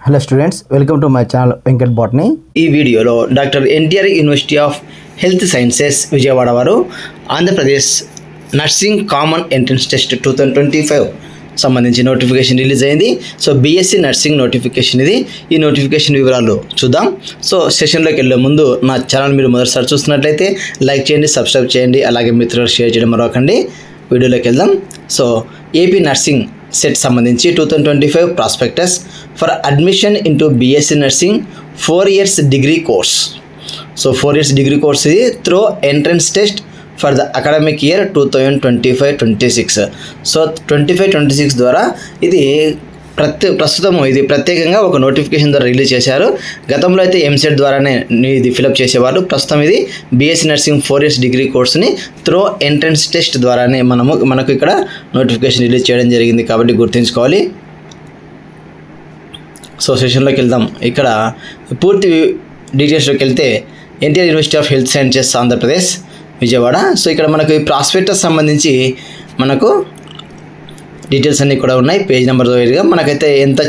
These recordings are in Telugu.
Hello students, welcome to my channel Venkat Botany. ఈ వీడియోలో doctor NTR university of health sciences Vijayawada వారు Andhra Pradesh nursing common entrance test 2025 సంబంధించి నోటిఫికేషన్ రిలీజ్ అయింది. సో బీఎస్సీ నర్సింగ్ నోటిఫికేషన్ ఇది. ఈ నోటిఫికేషన్ వివరాలు చూద్దాం. సో సెషన్లోకి వెళ్ళే ముందు నా ఛానల్ మీరు మొదటిసారి చూస్తున్నట్లయితే లైక్ చేయండి, సబ్స్క్రైబ్ చేయండి, అలాగే మిత్రులకు షేర్ చేయడం మరొకండి. వీడియోలోకి వెళ్దాం. సో ఏపీ నర్సింగ్ సెట్ సంబంధించి 2025 prospectus for admission into BSc nursing 4 years degree course. So 4 years degree course ఇది through entrance test for the academic year 2025-26. So 25-26 ద్వారా ఇది ప్రస్తుతం ఇది ప్రత్యేకంగా ఒక నోటిఫికేషన్ ద్వారా రిలీజ్ చేశారు. గతంలో అయితే ఎంసెట్ ద్వారానే ఇది ఫిలప్ చేసేవారు. ప్రస్తుతం ఇది బీఎస్సీ నర్సింగ్ 4 years డిగ్రీ కోర్స్ని త్రూ ఎంట్రన్స్ టెస్ట్ ద్వారానే మనకు ఇక్కడ నోటిఫికేషన్ రిలీజ్ చేయడం జరిగింది కాబట్టి గుర్తుంచుకోవాలి. సో సెషన్లోకి వెళ్దాం. ఇక్కడ పూర్తి డీటెయిల్స్లోకి వెళ్తే NTR university of health sciences Andhra Pradesh Vijayawada. So ఇక్కడ మనకు ఈ ప్రాస్పెక్టస్ సంబంధించి మనకు డీటెయిల్స్ అన్నీ కూడా ఉన్నాయి. పేజ్ నెంబర్తో వైజ్గా మనకైతే ఎంత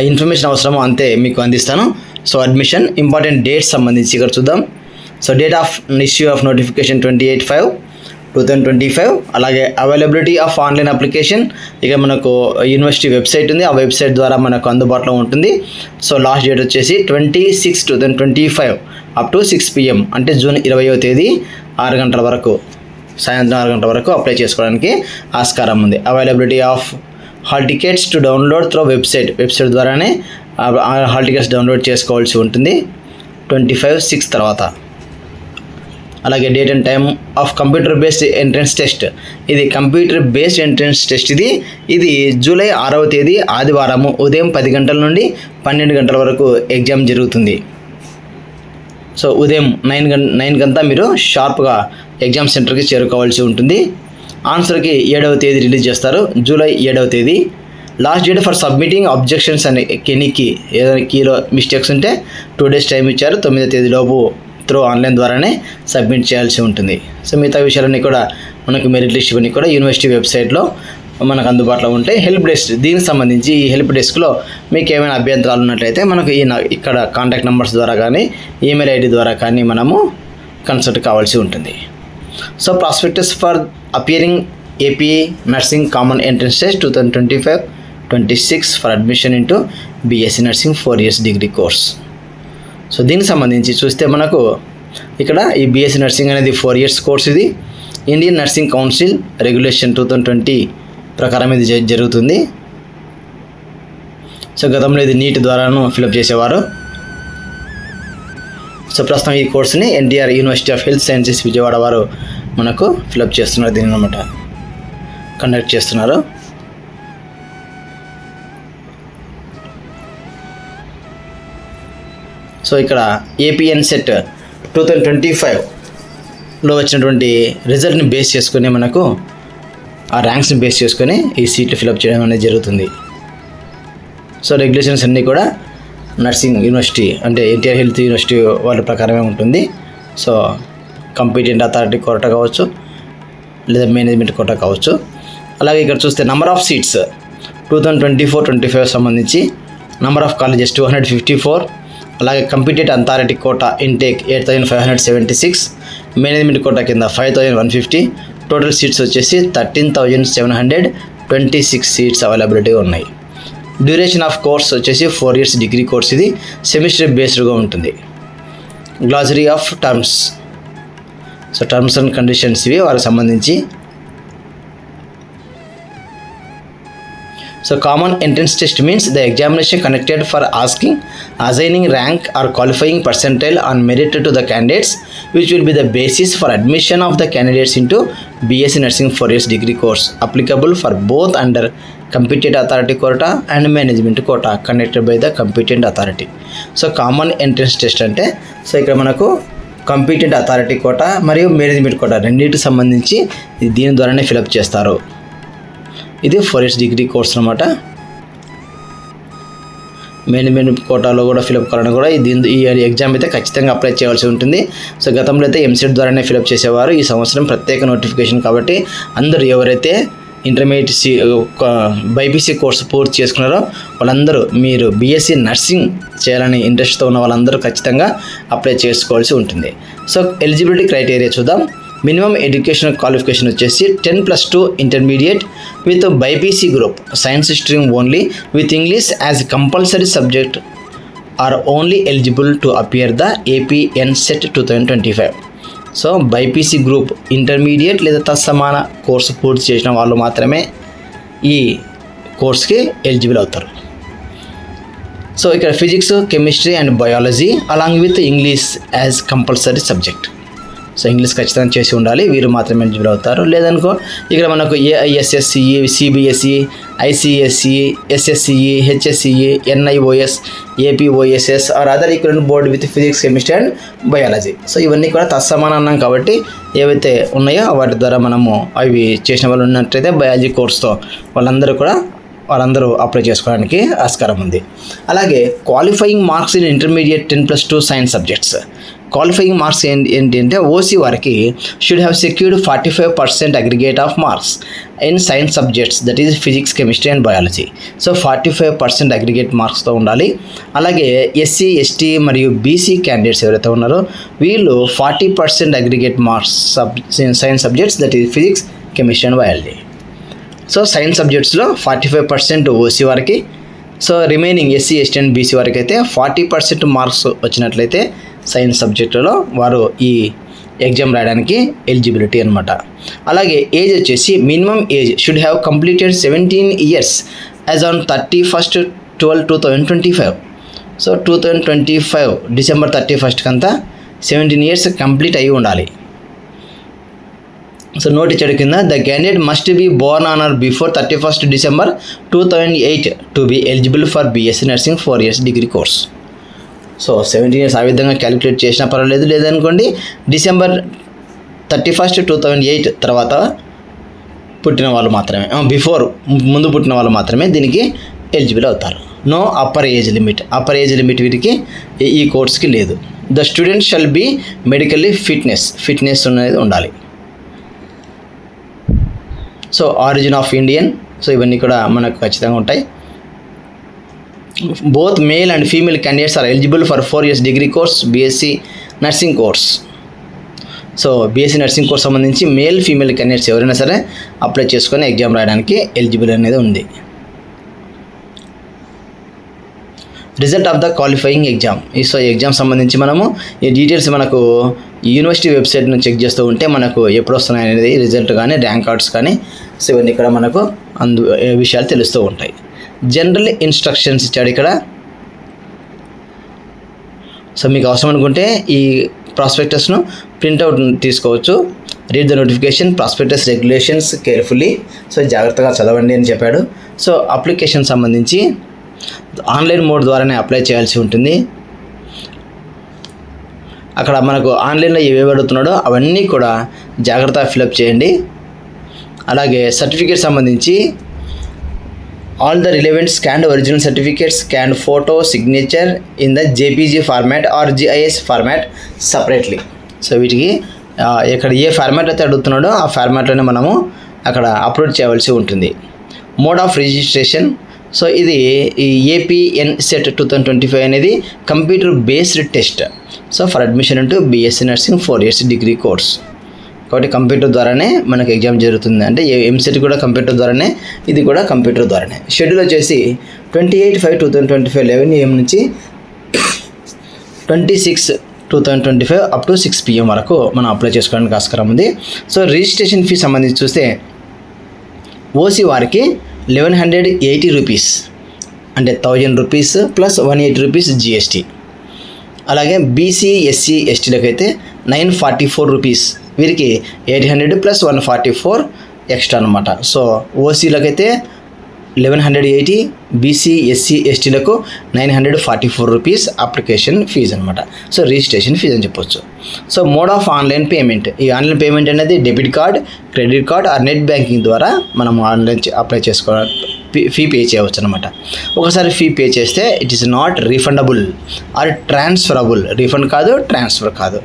ఇన్ఫర్మేషన్ అవసరమో అంతే మీకు అందిస్తాను. సో అడ్మిషన్ ఇంపార్టెంట్ డేట్స్ సంబంధించి ఇక్కడ చూద్దాం. So date of issue of notification 28/5/2025. అలాగే అవైలబిలిటీ ఆఫ్ ఆన్లైన్ అప్లికేషన్ ఇక మనకు యూనివర్సిటీ వెబ్సైట్ ఉంది. ఆ వెబ్సైట్ ద్వారా మనకు అందుబాటులో ఉంటుంది. సో లాస్ట్ డేట్ వచ్చేసి 26/2025 up to 6 PM అంటే జూన్ 20వ తేదీ 6 గంటల వరకు, సాయంత్రం 6 గంటల వరకు అప్లై చేసుకోవడానికి ఆస్కారం ఉంది. Availability of hall tickets to download through website ద్వారానే హాల్ టికెట్స్ డౌన్లోడ్ చేసుకోవాల్సి ఉంటుంది 25/6 తర్వాత. అలాగే date and time of computer based entrance test. ఇది కంప్యూటర్ బేస్డ్ ఎంట్రన్స్ టెస్ట్ ఇది జూలై 6వ తేదీ ఆదివారము ఉదయం 10 గంటల నుండి 12 గంటల వరకు ఎగ్జామ్ జరుగుతుంది. సో ఉదయం 9 గంటా మీరు షార్ప్గా ఎగ్జామ్ సెంటర్కి చేరుకోవాల్సి ఉంటుంది. ఆన్సర్కి 7వ తేదీ రిలీజ్ చేస్తారు, జూలై 7వ తేదీ. Last date for submitting objections అని కెనీకి ఏదైనా కీలో మిస్టేక్స్ ఉంటే 2 days టైం ఇచ్చారు. 9వ తేదీలోపు త్రూ ఆన్లైన్ ద్వారానే సబ్మిట్ చేయాల్సి ఉంటుంది. సో మిగతా విషయాలన్నీ కూడా మనకు మెరిట్ లిస్ట్ ఇవన్నీ కూడా యూనివర్సిటీ వెబ్సైట్లో మనకు అందుబాటులో ఉంటాయి. హెల్ప్ డెస్క్ దీనికి సంబంధించి ఈ హెల్ప్ డెస్క్లో మీకు ఏమైనా అభ్యంతరాలు ఉన్నట్లయితే మనకు ఇక్కడ కాంటాక్ట్ నెంబర్స్ ద్వారా కానీ ఈమెయిల్ ఐడి ద్వారా కానీ మనము కన్సల్ట్ కావాల్సి ఉంటుంది. So prospectus for appearing AP nursing common entrance test 2025-26 for admission into BSc nursing 4 years degree course. So దీనికి సంబంధించి చూస్తే మనకు ఇక్కడ ఈ బీఎస్సీ నర్సింగ్ అనేది 4 years కోర్స్. ఇది ఇండియన్ నర్సింగ్ కౌన్సిల్ రెగ్యులేషన్ 2020 ప్రకారం ఇది జరుగుతుంది. సో గతంలో ఇది నీట్ ద్వారాను ఫిలప్ చేసేవారు. సో ప్రస్తుతం ఈ కోర్సుని NTR university of health sciences Vijayawada వారు మనకు ఫిలప్ చేస్తున్నారు, దీని అనమాట కండక్ట్ చేస్తున్నారు. సో ఇక్కడ ఏపీఎన్ సెట్ 2025లో వచ్చినటువంటి రిజల్ట్ని బేస్ చేసుకుని మనకు ఆ ర్యాంక్స్ని బేస్ చేసుకొని ఈ సీట్లు ఫిలప్ చేయడం అనేది జరుగుతుంది. సో రెగ్యులేషన్స్ అన్నీ కూడా నర్సింగ్ యూనివర్సిటీ అంటే ఎన్టీఆర్ హెల్త్ యూనివర్సిటీ వాళ్ళ ప్రకారమే ఉంటుంది. సో కంపిటెంట్ అథారిటీ కోటా కావచ్చు లేదా మేనేజ్మెంట్ కోటా కావచ్చు. అలాగే ఇక్కడ చూస్తే నెంబర్ ఆఫ్ సీట్స్ 2024-25 సంబంధించి నెంబర్ ఆఫ్ కాలేజెస్ 254. అలాగే competent authority quota intake 8,576, management quota కింద 5,150. టోటల్ సీట్స్ వచ్చేసి 13,726 సీట్స్ అవైలబిలిటీ ఉన్నాయి. డ్యూరేషన్ ఆఫ్ కోర్స్ వచ్చేసి 4 years డిగ్రీ కోర్స్. ఇది సెమిస్టర్ బేస్డ్గా ఉంటుంది. Glossary of terms. So terms and conditions ఇవి వారికి సంబంధించి. So common entrance test means the examination conducted for asking, assigning rank or qualifying percentile on merit to the candidates, which will be the basis for admission of the candidates into BSc Nursing 4 years degree course, applicable for both under competent authority quota and management quota conducted by the competent authority. So common entrance test అంటే సో ఇక్కడ మనకు కంపిటెంట్ అథారిటీ కోటా మరియు మేనేజ్మెంట్ కోటా రెండింటికి సంబంధించి దీని ద్వారానే ఫిలప్ చేస్తారు. ఇది 4 years డిగ్రీ కోర్స్ అనమాట. మేనేజ్మెంట్ కోటాలో కూడా ఫిలప్ కావాలని కూడా ఈ ఎగ్జామ్ అయితే ఖచ్చితంగా అప్లై చేయాల్సి ఉంటుంది. సో గతంలో అయితే ఎంసెట్ ద్వారానే ఫిలప్ చేసేవారు. ఈ సంవత్సరం ప్రత్యేక నోటిఫికేషన్ కాబట్టి అందరూ ఎవరైతే ఇంటర్మీడియట్ బైపీసీ కోర్సు పూర్తి చేసుకున్నారో వాళ్ళందరూ మీరు బీఎస్సీ నర్సింగ్ చేయాలని ఇంట్రెస్ట్తో ఉన్న వాళ్ళందరూ ఖచ్చితంగా అప్లై చేసుకోవాల్సి ఉంటుంది. సో ఎలిజిబిలిటీ క్రైటీరియా చూద్దాం. మినిమం ఎడ్యుకేషన్ క్వాలిఫికేషన్ వచ్చేసి 10+2 intermediate with BiPC group science stream only with English as compulsory subject or only eligible to appear the APNCET 2025. So BiPC group intermediate లేదా తత్సమాన కోర్సు పూర్తి చేసిన వాళ్ళు మాత్రమే ఈ కోర్స్కి ఎలిజిబుల్ అవుతారు. సో ఇక్కడ physics, chemistry and biology along with English as compulsory subject. So English ఖచ్చితంగా చేసి ఉండాలి, వీరు మాత్రమే ఎలిజిబుల్ అవుతారు. లేదనుకో ఇక్కడ మనకు AISSCE, CBSE, ICSE, SSCE, HSCE, NIOS, APOSS or other equivalent board with physics, chemistry and biology. So ఇవన్నీ కూడా తత్సమానం అన్నాం కాబట్టి ఏవైతే ఉన్నాయో వాటి ద్వారా మనము అవి చేసిన వాళ్ళు ఉన్నట్లయితే బయాలజీ కోర్స్తో వాళ్ళందరూ అప్లై చేసుకోవడానికి ఆస్కారం ఉంది. అలాగే qualifying marks in intermediate 10+2 science subjects. Qualifying marks ఏంటి అంటే ఓసీ వారికి should have secured 45% aggregate of marks in science subjects, that is physics, chemistry and biology. So 45% aggregate మార్క్స్తో ఉండాలి. అలాగే SC, ST మరియు BC క్యాండిడేట్స్ ఎవరైతే ఉన్నారో వీళ్ళు 40% aggregate marks science subjects, that is physics, chemistry and biology. So science సబ్జెక్ట్స్లో 45% ఓసీ వారికి, so remaining SC, ST and BC వారికి అయితే 40% మార్క్స్ వచ్చినట్లయితే సైన్స్ సబ్జెక్టులో వారు ఈ ఎగ్జామ్ రాయడానికి ఎలిజిబిలిటీ అనమాట. అలాగే ఏజ్ వచ్చేసి minimum age should have completed 17 years as on 31/12/2025. So 2025 December 31 కంతా 17 years కంప్లీట్ అయి ఉండాలి. సో నోట్ ఇచ్చాడు కింద, the candidate must be born on are before 31 December 2008 to be eligible for BSc nursing 4 years degree course. So 17 years ఆ విధంగా క్యాలిక్యులేట్ చేసినా పర్వాలేదు, లేదనుకోండి December 31, 2008 తర్వాత పుట్టిన వాళ్ళు మాత్రమే, ముందు పుట్టిన వాళ్ళు మాత్రమే దీనికి ఎలిజిబుల్ అవుతారు. నో అప్పర్ ఏజ్ లిమిట్ వీరికి ఈ కోర్స్కి లేదు. The student shall be medically fitness అనేది ఉండాలి. So origin of Indian, so ఇవన్నీ కూడా మనకు ఖచ్చితంగా ఉంటాయి. Both male and female candidates are eligible for 4 years degree course BSc nursing course. So BSc nursing course సంబంధించి మేల్, ఫీమేల్ క్యాండిడేట్స్ ఎవరైనా సరే అప్లై చేసుకొని ఎగ్జామ్ రాయడానికి ఎలిజిబుల్ అనేది ఉంది. Result of the qualifying exam. So exam సంబంధించి మనము ఈ డీటెయిల్స్ మనకు యూనివర్సిటీ వెబ్సైట్ను చెక్ చేస్తూ ఉంటే మనకు ఎప్పుడు వస్తున్నాయి అనేది రిజల్ట్ కానీ ర్యాంక్ కార్డ్స్ కానీ సో ఇవన్నీ ఇక్కడ మనకు విషయాలు తెలుస్తూ ఉంటాయి. జనరల్ ఇన్స్ట్రక్షన్స్ ఇచ్చాడు ఇక్కడ. సో మీకు అవసరం అనుకుంటే ఈ ప్రాస్పెక్టస్ను ప్రింట్అవుట్ తీసుకోవచ్చు. Read the notification, prospectus regulations carefully. So జాగ్రత్తగా చదవండి అని చెప్పాడు. సో అప్లికేషన్ సంబంధించి ఆన్లైన్ మోడ్ ద్వారానే అప్లై చేయాల్సి ఉంటుంది. అక్కడ మనకు ఆన్లైన్లో ఏవేవి అడుగుతున్నాడో అవన్నీ కూడా జాగ్రత్తగా ఫిలప్ చేయండి. అలాగే సర్టిఫికేట్ సంబంధించి all the relevant scanned original certificates, scanned photo, signature in the JPG format or GIS format separately. So వీటికి ఇక్కడ ఏ ఫార్మాట్ అయితే అడుగుతున్నాడో ఆ ఫార్మాట్లోనే మనము అక్కడ అప్లోడ్ చేయవలసి ఉంటుంది. మోడ్ ఆఫ్ రిజిస్ట్రేషన్, సో ఇది ఈ APNCET 2025 అనేది computer based test. So for admission into BSc nursing 4 years degree course. కాబట్టి కంప్యూటర్ ద్వారానే మనకు ఎగ్జామ్ జరుగుతుంది. అంటే MCET కూడా కంప్యూటర్ ద్వారానే, ఇది కూడా కంప్యూటర్ ద్వారానే. షెడ్యూల్ వచ్చేసి 28/5/2025 11 AM నుంచి 26/2025 అప్ టు 6 PM వరకు మనం అప్లై చేసుకోవడానికి ఆస్కారం ఉంది. సో రిజిస్ట్రేషన్ ఫీ సంబంధించి చూస్తే ఓసీ వారికి 1180 రూపీస్, అంటే 1000 రూపీస్ ప్లస్ 180 రూపీస్ GST. అలాగే BC SC STలకు అయితే 944 రూపీస్, వీరికి 800 ప్లస్ 144 ఎక్స్ట్రా అనమాట. సో ఓసీలకైతే 1180, BC SC STలకు 944 రూపీస్ అప్లికేషన్ ఫీజు అనమాట. సో రిజిస్ట్రేషన్ ఫీజు అని చెప్పొచ్చు. So mode of online payment, ఈ ఆన్లైన్ పేమెంట్ అనేది debit card, credit card or net banking ద్వారా మనం ఆన్లైన్ అప్లై ఫీ పే చేయవచ్చు అనమాట. ఒకసారి ఫీ పే చేస్తే it is not refundable are transferable. Refund కాదు, ట్రాన్స్ఫర్ కాదు.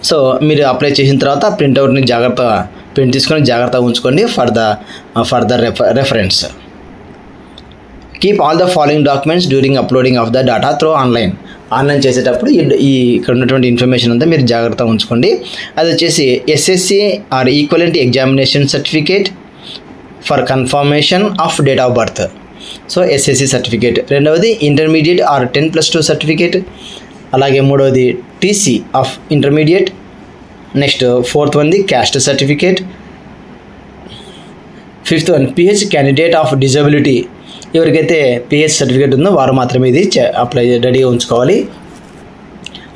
సో మీరు అప్లై చేసిన తర్వాత ప్రింట్అవుట్ని జాగ్రత్తగా ప్రింట్ తీసుకొని జాగ్రత్తగా ఉంచుకోండి for the reference. Keep all the following documents during uploading of the data through online చేసేటప్పుడు ఇక్కడ ఉన్నటువంటి ఇన్ఫర్మేషన్ అంతా మీరు జాగ్రత్తగా ఉంచుకోండి. అది వచ్చేసి SSC or equivalent examination certificate for confirmation of date of birth. So SSC certificate. రెండవది ఇంటర్మీడియట్ ఆర్ 10+2 సర్టిఫికేట్. అలాగే మూడవది TC of intermediate. Next fourth వన్ది caste certificate. Fifth one PH candidate of disability. ఎవరికైతే పిహెచ్ సర్టిఫికేట్ ఉందో వారు మాత్రమే ఇది అప్లై రెడీగా ఉంచుకోవాలి.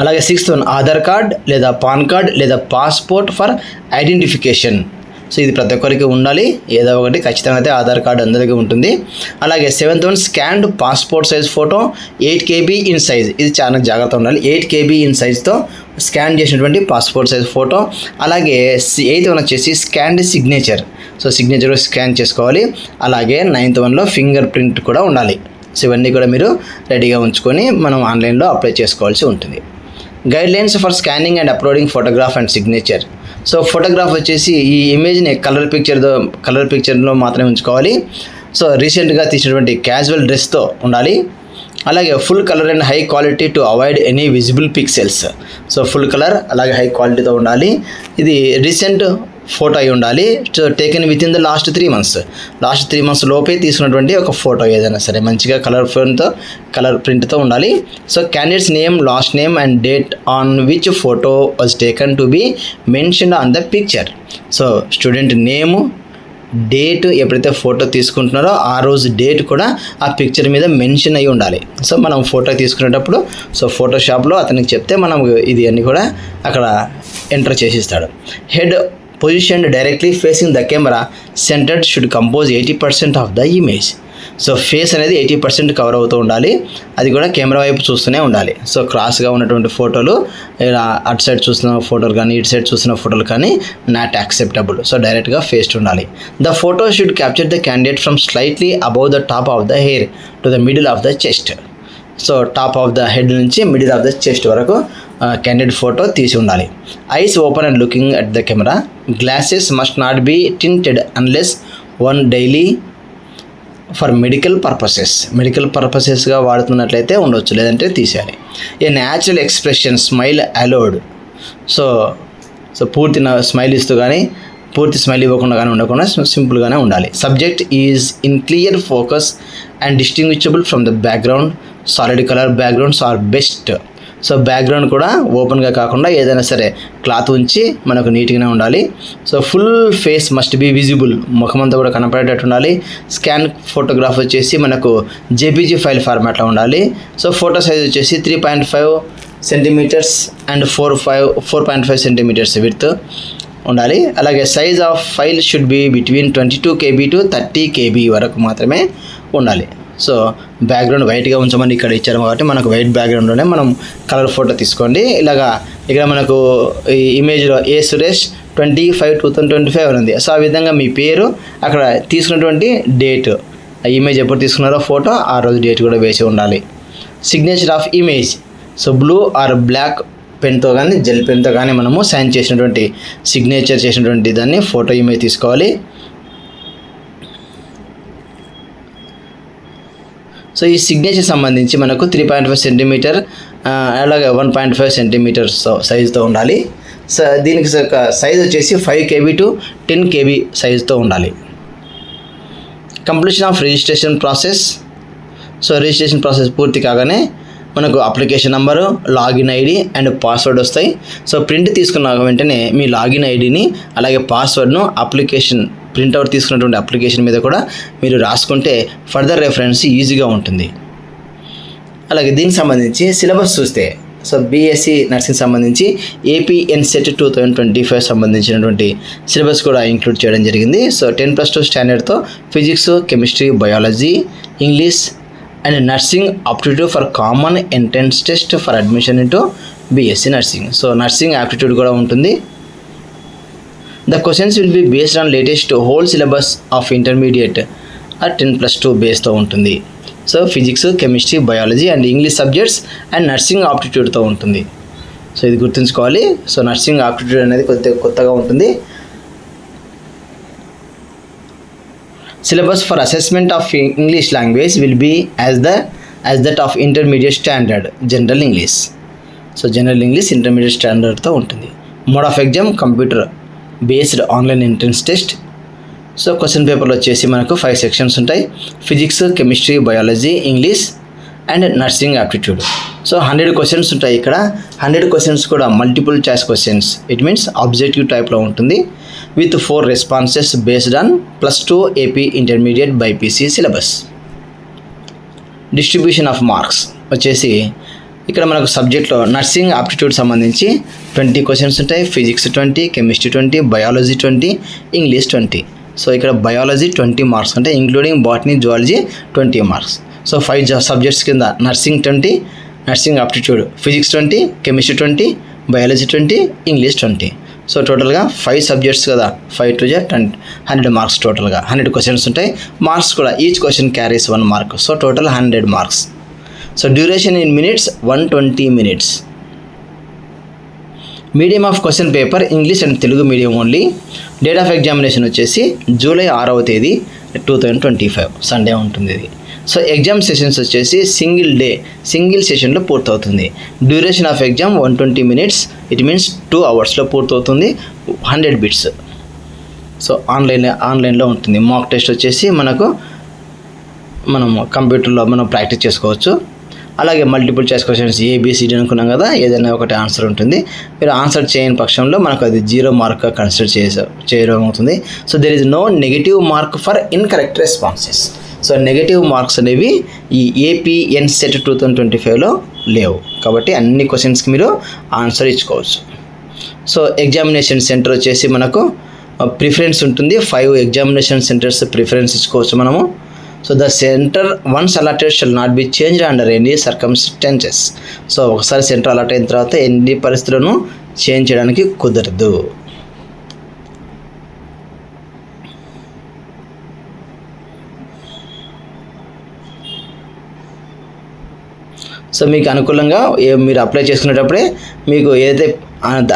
అలాగే సిక్స్త్ వన్ ఆధార్ కార్డ్ లేదా పాన్ కార్డ్ లేదా పాస్పోర్ట్ ఫర్ ఐడెంటిఫికేషన్. సో ఇది ప్రతి ఒక్కరికి ఉండాలి, ఏదో ఒకటి ఖచ్చితంగా అయితే ఆధార్ కార్డు అందరికీ ఉంటుంది. అలాగే seventh one scanned passport size photo 8 KB in size. ఇది చాలా జాగ్రత్త ఉండాలి. 8 KB ఇన్ సైజ్తో స్కాన్ చేసినటువంటి పాస్పోర్ట్ సైజ్ ఫోటో. అలాగే ఎయిత్ వన్ వచ్చేసి scanned signature. So signature scan చేసుకోవాలి. అలాగే నైన్త్ వన్లో ఫింగర్ ప్రింట్ కూడా ఉండాలి. సో ఇవన్నీ కూడా మీరు రెడీగా ఉంచుకొని మనం ఆన్లైన్లో అప్లై చేసుకోవాల్సి ఉంటుంది. Guidelines for scanning and uploading photograph and signature. So photograph వచ్చేసి ఈ ఇమేజ్ని కలర్ పిక్చర్లో మాత్రమే ఉంచుకోవాలి. సో రీసెంట్గా తీసినటువంటి క్యాజువల్ డ్రెస్తో ఉండాలి. అలాగే full colour and high quality to avoid any visible pixels. So full colour అలాగే హై క్వాలిటీతో ఉండాలి. ఇది రీసెంట్ ఫోటో అయి ఉండాలి. So taken with in the last 3 months లోపే తీసుకున్నటువంటి ఒక ఫోటో ఏదైనా సరే మంచిగా కలర్ ప్రింట్తో ఉండాలి. So candidates name, last name and date on which photo was taken to be mentioned on the picture. So student name, date, ఎప్పుడైతే ఫోటో తీసుకుంటున్నారో ఆ రోజు డేట్ కూడా ఆ పిక్చర్ మీద మెన్షన్ అయి ఉండాలి. సో మనం ఫోటో తీసుకునేటప్పుడు ఫోటోషాప్లో అతనికి చెప్తే మనం ఇది అన్నీ కూడా అక్కడ ఎంటర్ చేసిస్తాడు. Head positioned directly facing the camera centred should compose 80% of the image. So face అనేది 80% కవర్ అవుతూ ఉండాలి. అది కూడా కెమెరా వైపు చూస్తూనే ఉండాలి. సో క్రాస్గా ఉన్నటువంటి ఫోటోలు, ఇలా అటు సైడ్ చూస్తున్న ఫోటోలు కానీ ఇటు సైడ్ చూస్తున్న ఫోటోలు కానీ నాట్ యాక్సెప్టబుల్. సో డైరెక్ట్గా ఫేస్ ఉండాలి. The photo should capture the candidate from slightly above the top of the hair to the middle of the chest. So top of the head నుంచి మిడిల్ ఆఫ్ ద చెస్ట్ వరకు క్యాండిడేట్ ఫోటో తీసి ఉండాలి. Eyes open and looking at the camera. Glasses must not be tinted unless one daily for medical పర్పసెస్గా వాడుతున్నట్లయితే ఉండొచ్చు, లేదంటే తీసేయాలి. A natural expression smile allowed. So పూర్తి స్మైల్ ఇస్తూ కానీ పూర్తి స్మైల్ ఇవ్వకుండా కానీ ఉండకుండా సింపుల్గానే ఉండాలి. Subject is in clear focus and distinguishable from the background. Solid colour backgrounds are best. So background కూడా ఓపెన్గా కాకుండా ఏదైనా సరే క్లాత్ ఉంచి మనకు నీట్గానే ఉండాలి. So full face must be visible. ముఖమంతా కూడా కనపడేటట్టు ఉండాలి. స్కాన్ ఫోటోగ్రాఫ్ వచ్చేసి మనకు జేపీజీ ఫైల్ ఫార్మాట్లో ఉండాలి. సో ఫోటో సైజ్ వచ్చేసి 3.5 centimeters అండ్ 4.5 centimeters విడ్త్ ఉండాలి. అలాగే size of file should be between 22 KB to 30 KB వరకు మాత్రమే ఉండాలి. సో బ్యాక్గ్రౌండ్ వైట్గా ఉంచమని ఇక్కడ ఇచ్చారు కాబట్టి మనకు వైట్ బ్యాక్గ్రౌండ్లోనే మనం కలర్ ఫోటో తీసుకోండి. ఇలాగా ఇక్కడ మనకు ఈ ఇమేజ్లో ఏ సురేష్ 25/2025 ఉంది. సో ఆ విధంగా మీ పేరు, అక్కడ తీసుకున్నటువంటి డేట్, ఆ ఇమేజ్ ఎప్పుడు తీసుకున్నారో ఫోటో ఆ రోజు డేట్ కూడా వేసి ఉండాలి. Signature of image. So blue or black పెన్తో కానీ జెల్ పెన్తో కానీ మనము సైన్ చేసినటువంటి సిగ్నేచర్ చేసినటువంటి దాన్ని ఫోటో ఇమేజ్ తీసుకోవాలి. సో ఈ సిగ్నేచర్ సంబంధించి మనకు 3.5 centimeter అలాగే 1.5 centimeter సైజుతో ఉండాలి. సో దీనికి సైజ్ వచ్చేసి 5 KB to 10 KB సైజుతో ఉండాలి. Completion of registration process. So registration process పూర్తి కాగానే మనకు application number, login ID and password వస్తాయి. సో ప్రింట్ తీసుకున్న వెంటనే మీ లాగిన్ ఐడిని అలాగే పాస్వర్డ్ను అప్లికేషన్ ప్రింట్అవుట్ తీసుకున్నటువంటి అప్లికేషన్ మీద కూడా మీరు రాసుకుంటే ఫర్దర్ రెఫరెన్స్ ఈజీగా ఉంటుంది. అలాగే దీనికి సంబంధించి సిలబస్ చూస్తే సో బీఎస్సీ నర్సింగ్ సంబంధించి ఏపీఎన్సెట్ 2025 సంబంధించినటువంటి సిలబస్ కూడా ఇంక్లూడ్ చేయడం జరిగింది. సో 10+2 స్టాండర్డ్తో physics, chemistry, biology, English and nursing aptitude for common entrance test for admission into BSc nursing. So nursing aptitude కూడా ఉంటుంది. The questions will be based on latest whole syllabus of intermediate at 10+2 బేస్తో ఉంటుంది. So physics, chemistry, biology and English subjects and nursing aptitudeతో ఉంటుంది. సో ఇది గుర్తుంచుకోవాలి. సో నర్సింగ్ aptitude అనేది కొత్తగా ఉంటుంది. Syllabus for assessment of English language will be as that of intermediate standard general English. So general English intermediate స్టాండర్డ్తో ఉంటుంది. Mode of exam computer based online entrance test. So question పేపర్లో వచ్చేసి మనకు 5 సెక్షన్స్ ఉంటాయి. Physics, chemistry, biology, English and nursing aptitude. So 100 questions ఉంటాయి ఇక్కడ. 100 క్వశ్చన్స్ కూడా multiple choice questions, it means objective టైప్లో ఉంటుంది. With 4 responses based on +2 AP intermediate BiPC syllabus. Distribution of marks వచ్చేసి ఇక్కడ మనకు సబ్జెక్ట్లో నర్సింగ్ ఆప్టిట్యూడ్ సంబంధించి 20 క్వశ్చన్స్ ఉంటాయి. Physics 20, chemistry 20, biology 20, English 20. So ఇక్కడ బయాలజీ 20 మార్క్స్ అంటే including botany, zoology 20 marks. So 5 subjects కింద nursing 20, nursing aptitude physics 20, chemistry 20, biology 20, English 20. So టోటల్గా 5 సబ్జెక్ట్స్ కదా, 5 to 10 100 మార్క్స్. టోటల్గా 100 క్వశ్చన్స్ ఉంటాయి. మార్క్స్ కూడా each question carries 1 mark. So total 100 marks. So duration in minutes 120 minutes. Medium of question paper English and Telugu medium only. Date of examination వచ్చేసి జూలై 6వ తేదీ 2025 సండే ఉంటుంది ఇది. సో ఎగ్జామ్ సెషన్స్ వచ్చేసి సింగిల్ సెషన్లో పూర్తవుతుంది. Duration of exam 120 minutes, it means 2 hours పూర్తవుతుంది. 100 bits. సో ఆన్లైన్లో ఉంటుంది. మాక్ టెస్ట్ వచ్చేసి మనం కంప్యూటర్లో ప్రాక్టీస్ చేసుకోవచ్చు. అలాగే మల్టిపుల్ చాయిస్ క్వశ్చన్స్ ABCD అనుకున్నాం కదా, ఏదైనా ఒకటి ఆన్సర్ ఉంటుంది. మీరు ఆన్సర్ చేయని పక్షంలో మనకు అది 0 మార్క్ కన్సిడర్ చేయడం అవుతుంది. So there is no negative mark for incorrect responses. So negative marks అనేవి ఈ AP NCET 2025లో లేవు. కాబట్టి అన్ని క్వశ్చన్స్కి మీరు ఆన్సర్ ఇచ్చుకోవచ్చు. సో ఎగ్జామినేషన్ సెంటర్ వచ్చేసి మనకు ప్రిఫరెన్స్ ఉంటుంది. 5 ఎగ్జామినేషన్ సెంటర్స్ ప్రిఫరెన్స్ ఇచ్చుకోవచ్చు మనము. So the centre once allotted shall not be change under any circumstances. So ఒకసారి సెంటర్ అలాట్ అయిన తర్వాత ఎన్ని పరిస్థితులను చేంజ్ చేయడానికి కుదరదు. సో మీకు అనుకూలంగా మీరు అప్లై చేసుకునేటప్పుడే మీకు ఏదైతే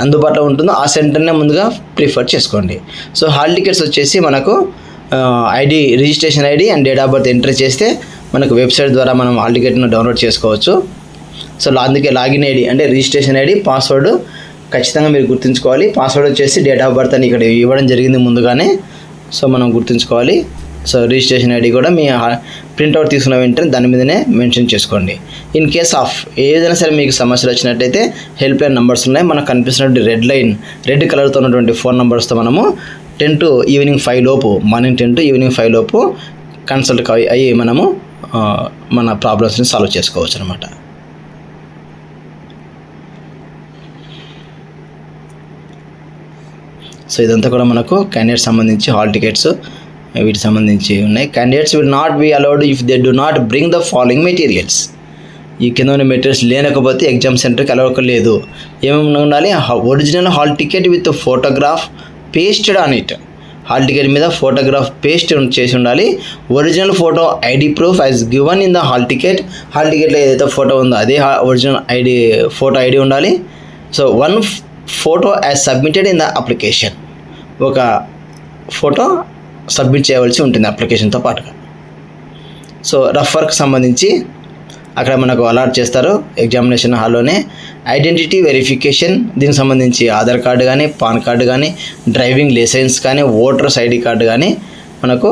అందుబాటులో ఉంటుందో ఆ సెంటర్నే ముందుగా ప్రిఫర్ చేసుకోండి. సో హాల్ టికెట్స్ వచ్చేసి మనకు ID, registration ID and date of birth enter చేస్తే మనకు వెబ్సైట్ ద్వారా మనం హాల్ టికెట్ను డౌన్లోడ్ చేసుకోవచ్చు. సో అందుకే లాగిన్ ఐడి అంటే రిజిస్ట్రేషన్ ఐడి, పాస్వర్డ్ ఖచ్చితంగా మీరు గుర్తుంచుకోవాలి. పాస్వర్డ్ వచ్చేసి డేట్ ఆఫ్ బర్త్ అని ఇక్కడ ఇవ్వడం జరిగింది ముందుగానే. సో మనం గుర్తుంచుకోవాలి. సో రిజిస్ట్రేషన్ ఐడి కూడా మీ ప్రింట్అవుట్ తీసుకున్న వెంటనే దాని మీదనే మెన్షన్ చేసుకోండి. ఇన్ కేస్ ఆఫ్ ఏదైనా సరే మీకు సమస్యలు వచ్చినట్టయితే హెల్ప్ లైన్ నెంబర్స్ ఉన్నాయి. మనకు కనిపిస్తున్నటువంటి రెడ్ కలర్తో ఉన్నటువంటి ఫోన్ నెంబర్స్తో మనము 10 to ఈవినింగ్ 5 లోపు, మార్నింగ్ 10 to ఈవినింగ్ 5 లోపు కన్సల్ట్ అయ్యి మనము మన ప్రాబ్లమ్స్ని సాల్వ్ చేసుకోవచ్చు అనమాట. సో ఇదంతా కూడా మనకు క్యాండిడేట్స్ సంబంధించి హాల్ టికెట్స్ వీటికి సంబంధించి ఉన్నాయి. Candidates will not be allowed if they do not bring the following materials. ఈ కింద ఉన్న మెటీరియల్స్ లేనకపోతే ఎగ్జామ్ సెంటర్కి అలవకలేదు. ఏమేమి ఉండాలి? Original hall ticket with photograph pasted on it. Hall ticket మీద ఫోటోగ్రాఫ్ పేస్ట్ చేసి ఉండాలి. Original photo ID proof as given in the hall ticket. Hall టికెట్లో ఏదైతే ఫోటో ఉందో అదే ఒరిజినల్ ఫోటో ఐడి ఉండాలి. So 1 photo as submitted in the application. ఒక ఫోటో సబ్మిట్ చేయవలసి ఉంటుంది అప్లికేషన్తో పాటుగా. సో రఫ్ వర్క్ సంబంధించి అక్కడ మనకు అలాట్ చేస్తారు ఎగ్జామినేషన్ హాల్లోనే. ఐడెంటిటీ వెరిఫికేషన్ దీనికి సంబంధించి ఆధార్ కార్డు కానీ, పాన్ కార్డు కానీ, డ్రైవింగ్ లైసెన్స్ కానీ, ఓటర్స్ ఐడి కార్డు కానీ మనకు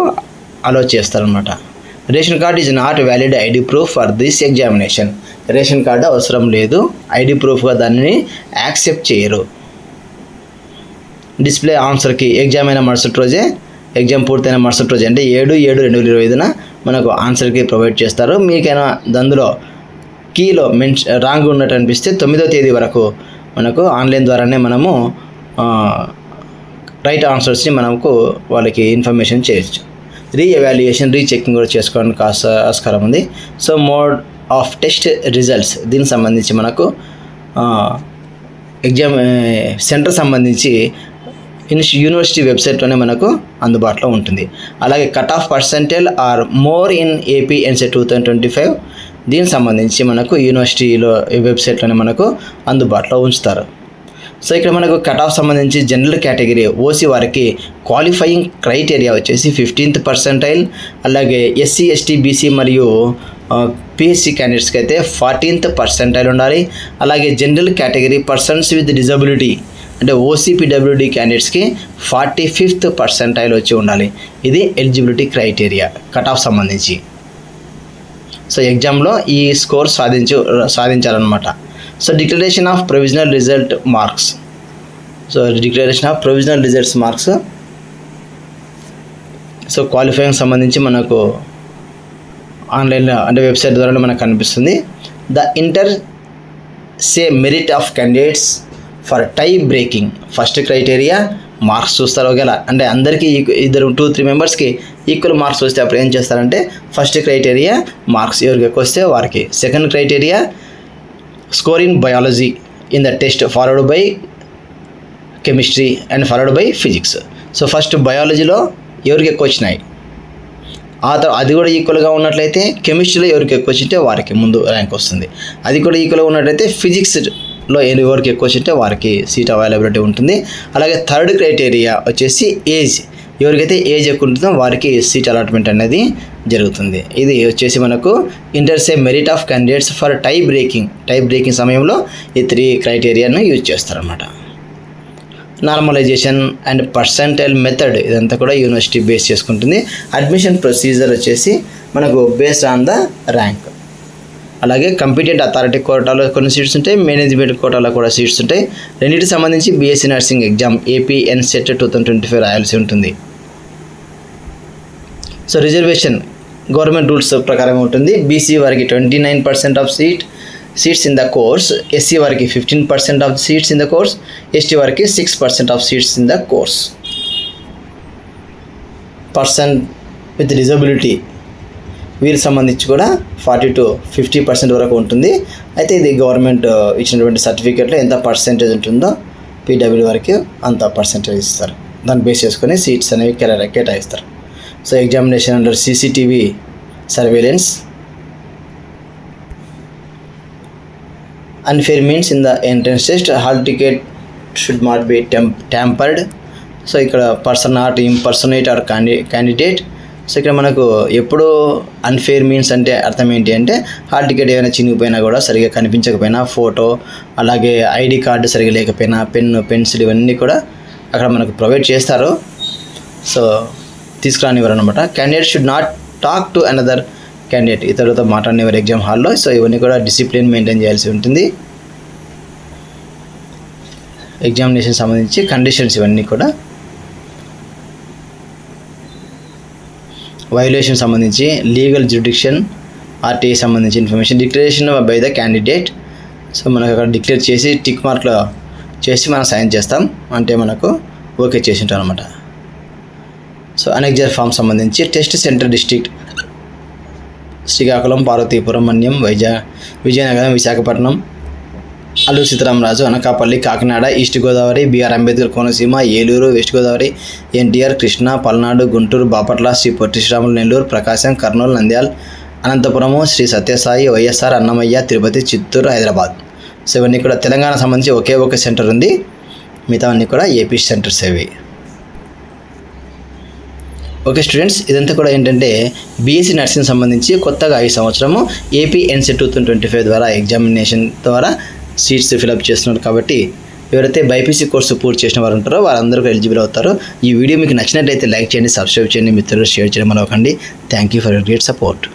అలో చేస్తారనమాట. Ration card is not valid ID proof for this examination. Ration card అవసరం లేదు, ఐడి ప్రూఫ్గా దానిని యాక్సెప్ట్ చేయరు. డిస్ప్లే ఆన్సర్కి ఎగ్జామ్ అయిన మరుసటి రోజే, ఎగ్జామ్ పూర్తయిన మరుసటి రోజు అంటే 7/7/2025 మనకు ఆన్సర్కి ప్రొవైడ్ చేస్తారు. మీకైనా అందులో కీలో రాంగ్ ఉన్నట్టు అనిపిస్తే 9వ తేదీ వరకు మనకు ఆన్లైన్ ద్వారానే మనము రైట్ ఆన్సర్స్ని మనకు వాళ్ళకి ఇన్ఫర్మేషన్ చేయొచ్చు. రీఎవాల్యుయేషన్, రీచెకింగ్ కూడా చేసుకోవడానికి ఆస్కారం ఉంది. So mode of test results దీనికి సంబంధించి మనకు ఎగ్జామ్ సెంటర్ సంబంధించి యూనివర్సిటీ వెబ్సైట్లోనే మనకు అందుబాటులో ఉంటుంది. అలాగే cut off percentage or more in AP NCET 2025 దీనికి సంబంధించి మనకు యూనివర్సిటీలో వెబ్సైట్లోనే మనకు అందుబాటులో ఉంచుతారు. సో ఇక్కడ మనకు కట్ ఆఫ్ సంబంధించి జనరల్ కేటగిరీ ఓసీ వారికి క్వాలిఫైయింగ్ క్రైటీరియా వచ్చేసి 15th పర్సెంటైల్, అలాగే ఎస్సీ ఎస్టీ బీసీ మరియు పిహెచ్సి క్యాండిడేట్స్కి అయితే 14th పర్సెంటైల్ ఉండాలి. అలాగే general category persons with disability అంటే ఓసీపీడబ్ల్యూడి క్యాండిడేట్స్కి 45th పర్సెంటైల్ వచ్చి ఉండాలి. ఇది ఎలిజిబిలిటీ క్రైటీరియా కట్ ఆఫ్ సంబంధించి. సో ఎగ్జామ్లో ఈ స్కోర్ సాధించాలన్నమాట. So declaration of provisional result marks. So declaration of provisional results marks. So qualifying సంబంధించి మనకు ఆన్లైన్లో అంటే వెబ్సైట్ ద్వారా మనకు కనిపిస్తుంది. The inter se merit of candidates for tie breaking. First criteria marks చూస్తారు. ఒకవేళ అంటే అందరికీ 2-3 మెంబర్స్కి ఈక్వల్ మార్క్స్ వస్తే అప్పుడు ఏం చేస్తారంటే ఫస్ట్ క్రైటీరియా మార్క్స్ ఎవరికి ఎక్కువ వస్తే వారికి. Second criteria score in biology in the test followed by chemistry and followed by physics. So first బయాలజీలో ఎవరికి ఎక్కువ వచ్చినాయి, ఆ తర్వాత అది కూడా ఈక్వల్గా ఉన్నట్లయితే కెమిస్ట్రీలో ఎవరికి ఎక్కువ వచ్చింటే వారికి ముందు ర్యాంక్ వస్తుంది. అది కూడా ఈక్వల్గా ఉన్నట్లయితే ఫిజిక్స్లో ఎవరికి ఎక్కువ వచ్చింటే వారికి సీట్ అవైలబిలిటీ ఉంటుంది. అలాగే థర్డ్ క్రైటీరియా వచ్చేసి ఏజ్. ఎవరికైతే ఏజ్ ఎక్కువ ఉంటుందో వారికి సీట్ అలాట్మెంట్ అనేది జరుగుతుంది. ఇది వచ్చేసి మనకు inter se merit of candidates for tie breaking సమయంలో ఈ 3 క్రైటీరియాను యూజ్ చేస్తారన్నమాట. నార్మలైజేషన్ అండ్ పర్సెంటైల్ మెథడ్ ఇదంతా కూడా యూనివర్సిటీ బేస్ చేసుకుంటుంది. అడ్మిషన్ ప్రొసీజర్ వచ్చేసి మనకు బేస్డ్ ఆన్ ద ర్యాంక్. అలాగే కంపిటెంట్ అథారిటీ కోటాలో కొన్ని సీట్స్ ఉంటాయి, మేనేజ్మెంట్ కోటాలో కూడా సీట్స్ ఉంటాయి. రెండింటికి సంబంధించి బీఎస్సీ నర్సింగ్ ఎగ్జామ్ ఏపీ ఎన్సెట్ 2025 రాయాల్సి ఉంటుంది. సో రిజర్వేషన్ గవర్నమెంట్ రూల్స్ ప్రకారం ఉంటుంది. బీసీ వారికి 29% of seats in the course, SC వారికి 15% of seats in the course, ST వారికి 6% of seats in the course. Person with disability వీరికి సంబంధించి కూడా 40 to 50% వరకు ఉంటుంది. అయితే ఇది గవర్నమెంట్ ఇచ్చినటువంటి సర్టిఫికేట్లో ఎంత పర్సెంటేజ్ ఉంటుందో పీడబ్ల్యూ వరకు అంత పర్సెంటేజ్ ఇస్తారు. దాన్ని బేస్ చేసుకొని సీట్స్ అనేవి కేటాయిస్తారు. So examination under CCTV surveillance. Unfair means in the entrance test. Hall ticket should not be tampered. So ఇక్కడ person not impersonate or candidate. So ఇక్కడ మనకు ఎప్పుడు అన్ఫేర్ మీన్స్ అంటే అర్థం ఏంటి అంటే హాల్ టికెట్ ఏమైనా చినిగిపోయినా కూడా సరిగా కనిపించకపోయినా, ఫోటో అలాగే ఐడి కార్డు సరిగా లేకపోయినా, పెన్సిల్ ఇవన్నీ కూడా అక్కడ మనకు ప్రొవైడ్ చేస్తారు. సో తీసుకురానివ్వరు అనమాట. Candidate should not talk to another candidate. ఇతరులతో మాట్లాడినవారు ఎగ్జామ్ హాల్లో. సో ఇవన్నీ కూడా డిసిప్లిన్ మెయింటైన్ చేయాల్సి ఉంటుంది. ఎగ్జామినేషన్ సంబంధించి కండిషన్స్ ఇవన్నీ కూడా. వైలేషన్ సంబంధించి లీగల్ జ్యుడిక్షన్, ఆర్టీఐ సంబంధించి information, declaration by the candidate. So మనకు అక్కడ డిక్లేర్ చేసి టిక్ మార్క్లో చేసి మనం సైన్ చేస్తాం అంటే మనకు ఓకే చేసి ఉంటాం అనమాట. సో అనెక్జర్ ఫామ్ సంబంధించి test centre district Srikakulam, Parvathipuram, Manyam, Vizianagaram, Visakhapatnam, Alluri Sitarama Raju, Anakapalli, Kakinada, East Godavari, BR Ambedkar Konaseema, Eluru, West Godavari, NTR, Krishna, Palnadu, Guntur, Bapatla, Sri Potti Sriramulu, Nellore, Prakasam, Kurnool, Nandyal, Anantapur, Sri Sathya Sai, YSR, Annamayya, Tirupati, Chittoor, Hyderabad. So ఇవన్నీ కూడా తెలంగాణ సంబంధించి ఒకే ఒక సెంటర్ ఉంది. మిగతా అన్నీ కూడా ఏపీ సెంటర్స్ అవి. ఓకే స్టూడెంట్స్, ఇదంతా కూడా ఏంటంటే బీఎస్సీ నర్సింగ్ సంబంధించి కొత్తగా ఈ సంవత్సరము ఏపీ ఎన్సెట్ 2025 ద్వారా ఎగ్జామినేషన్ ద్వారా సీట్స్ ఫిలప్ చేస్తున్నారు. కాబట్టి ఎవరైతే బైపీసీ కోర్సు పూర్తి చేసిన వారు ఉంటారో వారందరూ ఎలిజిబుల్ అవుతారు. ఈ వీడియో మీకు నచ్చినట్లయితే లైక్ చేయండి, సబ్స్క్రైబ్ చేయండి, మిత్రులు షేర్ చేయడం మరొకండి. Thank you for your great support.